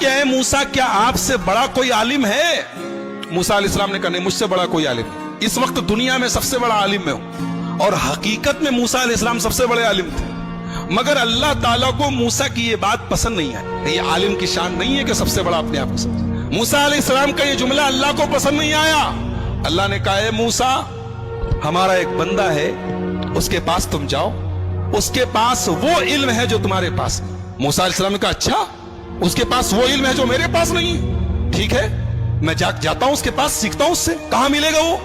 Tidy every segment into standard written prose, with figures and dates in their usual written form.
कि ऐ मूसा, क्या आपसे बड़ा कोई आलिम है? मूसा अलैहिस्सलाम ने कहा नहीं, मुझसे बड़ा कोई आलिम नहीं। इस वक्त दुनिया में सबसे बड़ा आलिम मैं हूं। और हकीकत में मूसा अलैहिस्सलाम सबसे बड़े आलिम थे, मगर अल्लाह ताला को मूसा की ये बात पसंद नहीं है। ये आलिम की शान नहीं है कि सबसे बड़ा अपने आप को समझे। मूसा अलैहिस्सलाम का ये जुमला अल्लाह को पसंद नहीं आया। अल्लाह ने कहा, ऐ मूसा, हमारा एक बंदा है, उसके पास तुम जाओ, उसके पास वो इल्म है जो तुम्हारे पास नहीं। मूसा अलैहिस्सलाम ने कहा, अच्छा, उसके पास वो इल्म है जो मेरे पास नहीं? ठीक है, मैं जाता हूं उसके पास, सीखता हूं उससे। कहां मिलेगा वो?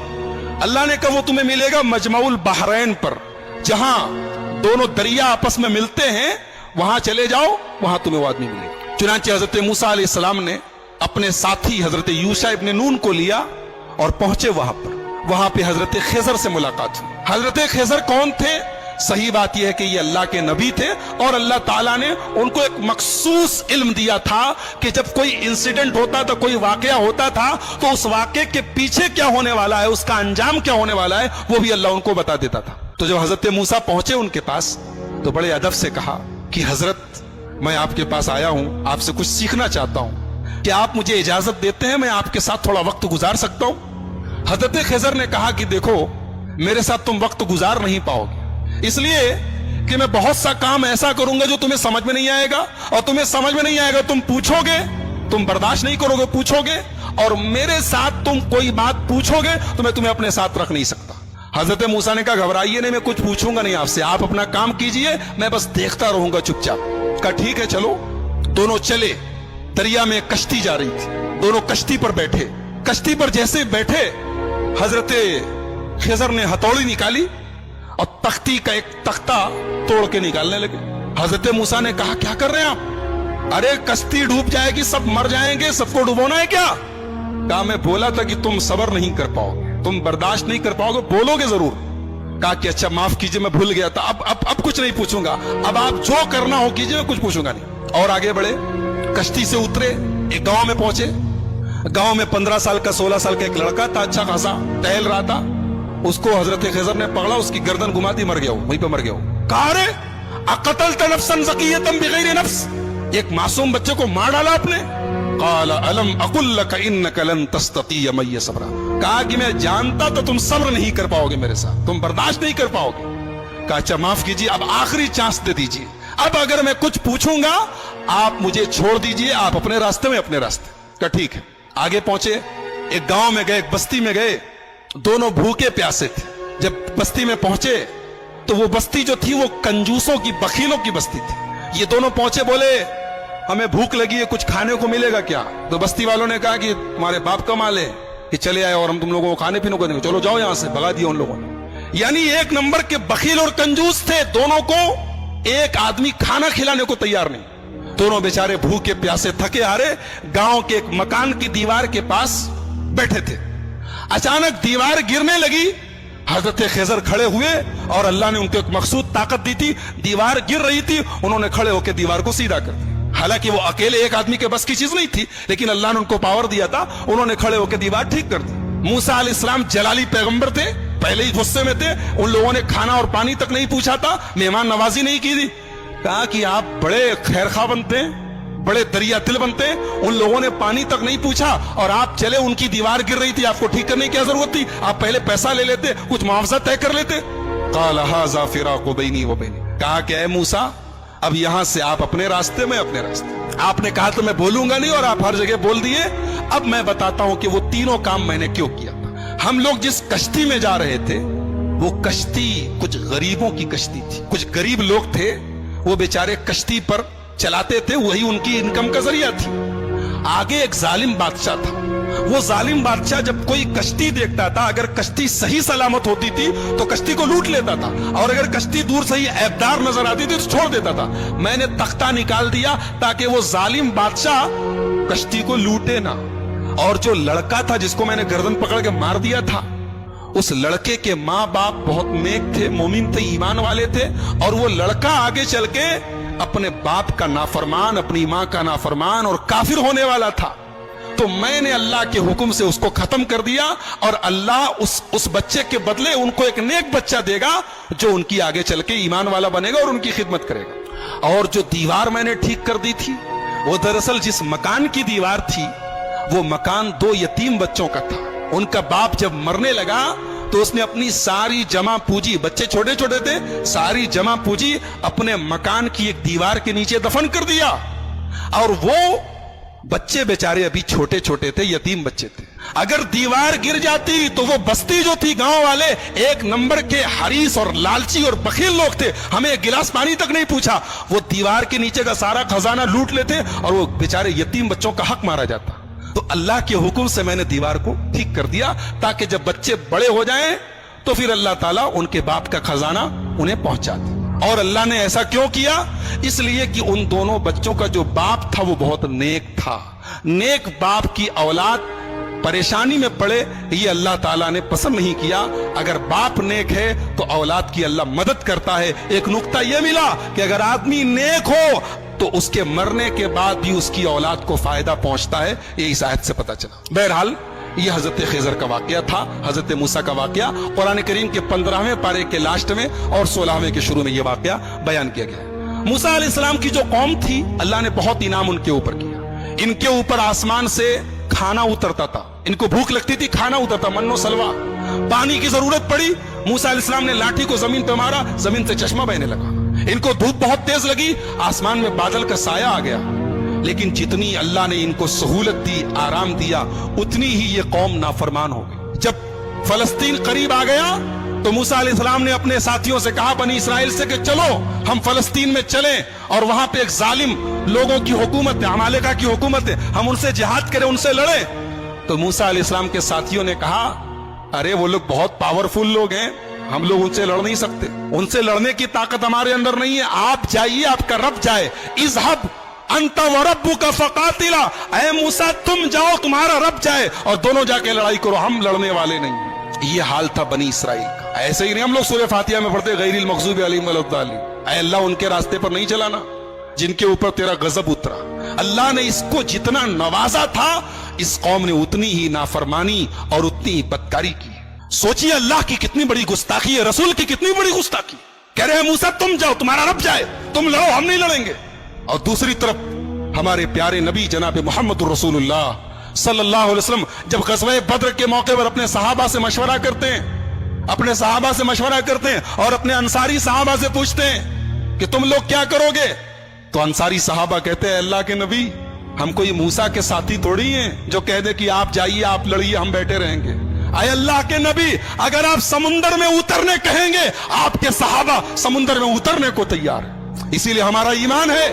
अल्लाह ने कहा, वो तुम्हें मिलेगा मजमाउल बहरैन पर, जहां दोनों दरिया आपस में मिलते हैं, वहां चले जाओ, वहां तुम्हें वो आदमी मिलेगा। चुनांचे हजरत मूसा अलैहिस्सलाम ने अपने साथी हजरत यूशा इब्न नून को लिया और पहुंचे वहां पर। वहां पे हजरत खिजर से मुलाकात हुई। हजरत खिजर कौन थे? सही बात यह है कि ये अल्लाह के नबी थे, और अल्लाह ताला ने उनको एक मखसूस इल्म दिया था कि जब कोई इंसिडेंट होता था, कोई वाकया होता था, तो उस वाकये के पीछे क्या होने वाला है, उसका अंजाम क्या होने वाला है, वो भी अल्लाह उनको बता देता था। तो जब हजरत मूसा पहुंचे उनके पास, तो बड़े अदब से कहा कि हजरत, मैं आपके पास आया हूं, आपसे कुछ सीखना चाहता हूं, क्या आप मुझे इजाजत देते हैं, मैं आपके साथ थोड़ा वक्त गुजार सकता हूं? हजरत खिजर ने कहा कि देखो, मेरे साथ तुम वक्त गुजार नहीं पाओगे, इसलिए कि मैं बहुत सा काम ऐसा करूंगा जो तुम्हें समझ में नहीं आएगा, और तुम्हें समझ में नहीं आएगा, तुम पूछोगे, तुम बर्दाश्त नहीं करोगे, पूछोगे, और मेरे साथ तुम कोई बात पूछोगे तो मैं तुम्हें अपने साथ रख नहीं सकता। हजरत मूसा ने कहा, घबराइए नहीं, मैं कुछ पूछूंगा नहीं आपसे, आप अपना काम कीजिए, मैं बस देखता रहूंगा चुपचाप। कहा ठीक है, चलो। दोनों चले। दरिया में कश्ती जा रही थी, दोनों कश्ती पर बैठे। कश्ती पर जैसे बैठे, हजरत खिजर ने हथौड़ी निकाली और तख्ती का एक तख्ता तोड़ के निकालने लगे। हजरत मूसा ने कहा, क्या कर रहे हैं आप? अरे कश्ती डूब जाएगी, सब मर जाएंगे, सबको डुबोना है क्या? कहा, मैं बोला था कि तुम सब्र नहीं कर पाओगे, तुम बर्दाश्त नहीं कर पाओगे, बोलोगे जरूर। कहा कि अच्छा माफ कीजिए, मैं भूल गया था, अब कुछ नहीं पूछूंगा, अब आप जो करना हो कीजिए, मैं कुछ पूछूंगा नहीं। और आगे बढ़े, कश्ती से उतरे, एक गांव में पहुंचे। गांव में 15 साल का 16 साल का एक लड़का था, अच्छा खासा टहल रहा था। उसको हजरत खिजर ने पकड़ा, उसकी गर्दन घुमा दी, मर गया वो, वहीं पे मर गया वो। कहा, अरे अक़तल्त नफ्सन ज़किय्यतन बिग़ैरि नफ्स, एक मासूम बच्चे को मार डाला आपने। क़ाल अलम अक़ुल लक इन्नक लन तस्ततिय मइय सब्रा, कहा कि मैं जानता तो तुम सब्र नहीं कर पाओगे मेरे साथ, तुम बर्दाश्त नहीं कर पाओगे। कहा अच्छा माफ कीजिए, अब आखिरी चांस दे दीजिए, अब अगर मैं कुछ पूछूंगा आप मुझे छोड़ दीजिए, आप अपने रास्ते में अपने रास्ते। कहा ठीक है। आगे पहुंचे, एक गांव में गए, एक बस्ती में गए, दोनों भूखे प्यासे थे। जब बस्ती में पहुंचे तो वो बस्ती जो थी वो कंजूसों की, बखीलों की बस्ती थी। ये दोनों पहुंचे, बोले हमें भूख लगी है, कुछ खाने को मिलेगा क्या? तो बस्ती वालों ने कहा कि तुम्हारे बाप का माल है कि चले आए और हम तुम लोगों को खाने पीने को देंगे, चलो जाओ यहां से। भगा दिया उन लोगों ने। यानी एक नंबर के बखील और कंजूस थे, दोनों को एक आदमी खाना खिलाने को तैयार नहीं। दोनों बेचारे भूखे प्यासे थके हारे गांव के एक मकान की दीवार के पास बैठे थे। अचानक दीवार गिरने लगी, हजरत खिजर खड़े हुए और अल्लाह ने उनको एक मखसूद ताकत दी थी। दीवार गिर रही थी, उन्होंने खड़े होकर दीवार को सीधा कर दिया। हालांकि वो अकेले एक आदमी के बस की चीज नहीं थी, लेकिन अल्लाह ने उनको पावर दिया था, उन्होंने खड़े होकर दीवार ठीक कर दी। मूसा अलैहिस्सलाम जलाली पैगंबर थे, पहले ही गुस्से में थे, उन लोगों ने खाना और पानी तक नहीं पूछा था, मेहमान नवाजी नहीं की थी। कहा कि आप बड़े खैरखा बनते हैं, बड़े दरिया दिल बनते हैं, उन लोगों ने पानी तक नहीं पूछा और आप चले, उनकी दीवार गिर रही थी, आपको ठीक करने की क्या जरूरत थी? आप पहले पैसा ले लेते, कुछ मुआवजा तय कर लेते। क़ाल हाज़ा फ़िराक़ु बैनी व बैनिक, कहा कि ऐ मूसा, अब यहां से आप अपने रास्ते में अपने रास्ते। आपने कहा तो मैं बोलूंगा नहीं और आप हर जगह बोल दिए। अब मैं बताता हूं कि वो तीनों काम मैंने क्यों किया था। हम लोग जिस कश्ती में जा रहे थे, वो कश्ती कुछ गरीबों की कश्ती थी, कुछ गरीब लोग थे, वो बेचारे कश्ती पर चलाते थे, वही उनकी इनकम का जरिया थी। आगे एक जालिम बादशाह था, वो जालिम बादशाह जब कोई कश्ती देखता था, अगर कश्ती सही सलामत होती थी तो कश्ती को लूट लेता था, और अगर कश्ती दूर से ही ऐबदार नजर आती थी तो छोड़ देता था। मैंने तख्ता निकाल दिया ताकि वो जालिम बादशाह कश्ती को लूटे ना। और जो लड़का था जिसको मैंने गर्दन पकड़ के मार दिया था, उस लड़के के माँ बाप बहुत नेक थे, मोमिन थे, ईमान वाले थे, और वो लड़का आगे चल के अपने बाप का नाफरमान, अपनी माँ का नाफरमान और काफिर होने वाला था। तो मैंने अल्लाह के हुक्म से उसको खत्म कर दिया, और अल्लाह उस बच्चे के बदले उनको एक नेक बच्चा देगा जो उनकी आगे चल के ईमान वाला बनेगा और उनकी खिदमत करेगा। और जो दीवार मैंने ठीक कर दी थी, वो दरअसल जिस मकान की दीवार थी वो मकान 2 यतीम बच्चों का था। उनका बाप जब मरने लगा तो उसने अपनी सारी जमा पूंजी, बच्चे छोटे छोटे थे, सारी जमा पूंजी अपने मकान की एक दीवार के नीचे दफन कर दिया। और वो बच्चे बेचारे अभी छोटे छोटे थे, यतीम बच्चे थे। अगर दीवार गिर जाती तो वो बस्ती जो थी, गांव वाले 1 नंबर के हरीस और लालची और बखील लोग थे, हमें एक गिलास पानी तक नहीं पूछा, वो दीवार के नीचे का सारा खजाना लूट लेते और वो बेचारे यतीम बच्चों का हक मारा जाता। तो अल्लाह के हुक्म से मैंने दीवार को ठीक कर दिया ताकि जब बच्चे बड़े हो जाएं तो फिर अल्लाह ताला उनके बाप का खजाना उन्हें पहुंचा दे। और अल्लाह ने ऐसा क्यों किया? इसलिए कि उन दोनों बच्चों का जो बाप था वो बहुत नेक था। नेक बाप की औलाद परेशानी में पड़े ये अल्लाह ताला ने पसंद नहीं किया। अगर बाप नेक है तो औलाद की अल्लाह मदद करता है। एक नुक्ता यह मिला कि अगर आदमी नेक हो तो उसके मरने के बाद भी उसकी औलाद को फायदा पहुंचता है, ये इस आयत से पता चला। बहरहाल ये हजरत खिजर का वाकया था, हजरत मूसा का वाकया कुरान करीम के 15वें पारे के लास्ट में और 16वें के शुरू में ये वाकया बयान किया गया। मूसा अलैहिस्सलाम की जो कौम थी, अल्लाह ने बहुत इनाम उनके ऊपर किया। इनके ऊपर आसमान से खाना उतरता था, इनको भूख लगती थी, खाना उतरता, मन्नो सलवा। पानी की जरूरत पड़ी, मूसा अलैहिस्सलाम ने लाठी को जमीन पे मारा, जमीन से चश्मा बहने लगा। इनको धूप बहुत तेज लगी, आसमान में बादल का साया आ गया। लेकिन जितनी अल्लाह ने इनको सहूलत दी, आराम दिया, उतनी ही ये कौम नाफरमान हो गई। जब फलस्तीन करीब आ गया तो मूसा अलैहिस्सलाम ने अपने साथियों से कहा, बनी इसराइल से, कि चलो हम फलस्तीन में चलें और वहां पे एक जालिम लोगों की हुकूमत है, अमालेका की हुकूमत है, हम उनसे जिहाद करें, उनसे लड़ें। तो मूसा अलैहिस्सलाम के साथियों ने कहा, अरे वो लोग बहुत पावरफुल लोग हैं, हम लोग उनसे लड़ नहीं सकते, उनसे लड़ने की ताकत हमारे अंदर नहीं है, आप जाइए, आपका रब जाए। इज़हब अंत व रब्बुका फकातिला, ऐ मूसा तुम जाओ, तुम्हारा रब जाए और दोनों जाके लड़ाई करो, हम लड़ने वाले नहीं। ये हाल था बनी इसराइल का। ऐसे ही नहीं हम लोग सूरह फातिहा में पढ़ते, गैरिल मग़ज़ूबि अलैहिम वलद्दालिन, ऐ अल्लाह उनके रास्ते पर नहीं चलाना जिनके ऊपर तेरा गजब उतरा। अल्लाह ने इसको जितना नवाजा था, इस कौम ने उतनी ही नाफरमानी और उतनी ही बदकारी की। सोचिए अल्लाह की कितनी बड़ी गुस्ताखी है, रसूल की कितनी बड़ी गुस्ताखी। कह रहे हैं मूसा तुम जाओ, तुम्हारा रब जाए, तुम लड़ो, हम नहीं लड़ेंगे। और दूसरी तरफ हमारे प्यारे नबी जनाब मोहम्मद रसूलुल्लाह सल्लल्लाहु अलैहि वसल्लम जब ग़ज़वा बद्र के मौके पर अपने सहाबा से मशवरा करते हैं, अपने सहाबा से मशवरा करते हैं और अपने अंसारी सहाबा से पूछते हैं कि तुम लोग क्या करोगे? तो अंसारी सहाबा कहते हैं, अल्लाह के नबी, हम कोई मूसा के साथी थोड़ी हैं जो कह दे कि आप जाइए, आप लड़िए, हम बैठे रहेंगे। आए अल्लाह के नबी, अगर आप समुंदर में उतरने कहेंगे, आपके सहाबा समुंदर में उतरने को तैयार है। इसीलिए हमारा ईमान है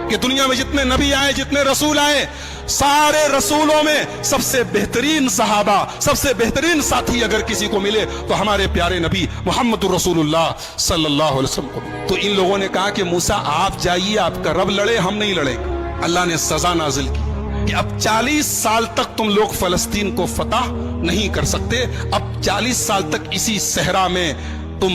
कि दुनिया में जितने नबी आए, जितने रसूल आए, सारे रसूलों में सबसे बेहतरीन सहाबा, सबसे बेहतरीन साथी अगर किसी को मिले तो हमारे प्यारे नबी मोहम्मद रसूलुल्लाह सल्लल्लाहु अलैहि वसल्लम को मिले। तो इन लोगों ने कहा कि मूसा आप जाइए, आपका रब लड़े, हम नहीं लड़ेंगे। अल्लाह ने सजा नाजिल की कि अब 40 साल तक तुम लोग फलस्तीन को फतह नहीं कर सकते, अब 40 साल तक इसी सहरा में तुम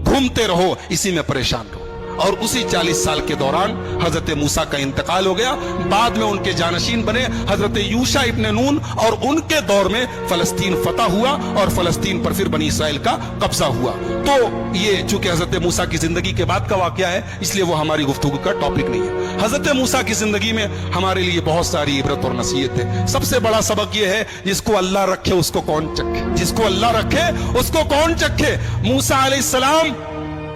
घूमते रहो, इसी में परेशान रहो। और उसी 40 साल के दौरान हजरत मूसा का इंतकाल हो गया। बाद में उनके जानशीन बने हजरत यूशा इब्ने नून और उनके दौर में फलस्तीन फतह हुआ और फलस्तीन पर फिर बनी इसराइल का कब्जा हुआ। तो ये चूंकि हजरत मूसा की जिंदगी के बाद का वाकया है, इसलिए वो हमारी गुफ्तगू का टॉपिक नहीं है। हजरत मूसा की जिंदगी में हमारे लिए बहुत सारी इबरत और नसीहत है। सबसे बड़ा सबक ये है, जिसको अल्लाह रखे उसको कौन चखे, जिसको अल्लाह रखे उसको कौन चखे। मूसा अलैहिस्सलाम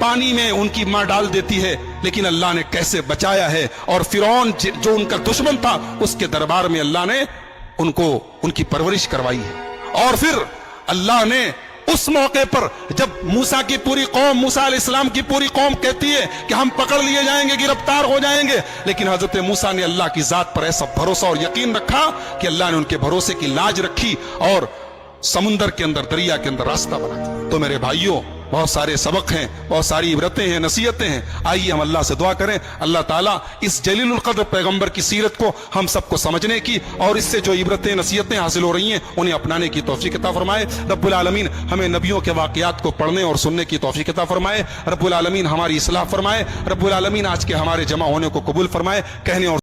पानी में उनकी मां डाल देती है, लेकिन अल्लाह ने कैसे बचाया है। और फिरौन जो उनका दुश्मन था, उसके दरबार में अल्लाह ने उनको उनकी परवरिश करवाई है। और फिर अल्लाह ने उस मौके पर जब मूसा की पूरी कौम, मूसा अलैहिस्सलाम की पूरी कौम कहती है कि हम पकड़ लिए जाएंगे, गिरफ्तार हो जाएंगे, लेकिन हजरत मूसा ने अल्लाह की जात पर ऐसा भरोसा और यकीन रखा कि अल्लाह ने उनके भरोसे की लाज रखी और समुंदर के अंदर, दरिया के अंदर रास्ता बना दिया। तो मेरे भाइयों, बहुत सारे सबक हैं, बहुत सारी इबरतें हैं, नसीहतें हैं। आइए हम अल्लाह से दुआ करें, अल्लाह ताला इस जलीलुल क़द्र पैगंबर की सीरत को हम सबको समझने की और इससे जो इबरतें, नसीहतें हासिल हो रही हैं, उन्हें अपनाने की तौफीक अता फरमाए। रब्बुल आलमीन हमें नबियों के वाक़यात को पढ़ने और सुनने की तौफीक अता फरमाए। रब्बुल आलमीन हमारी इस्लाह फरमाए। रब्बुल आलमीन आज के हमारे जमा होने को कबूल फरमाए। कहने और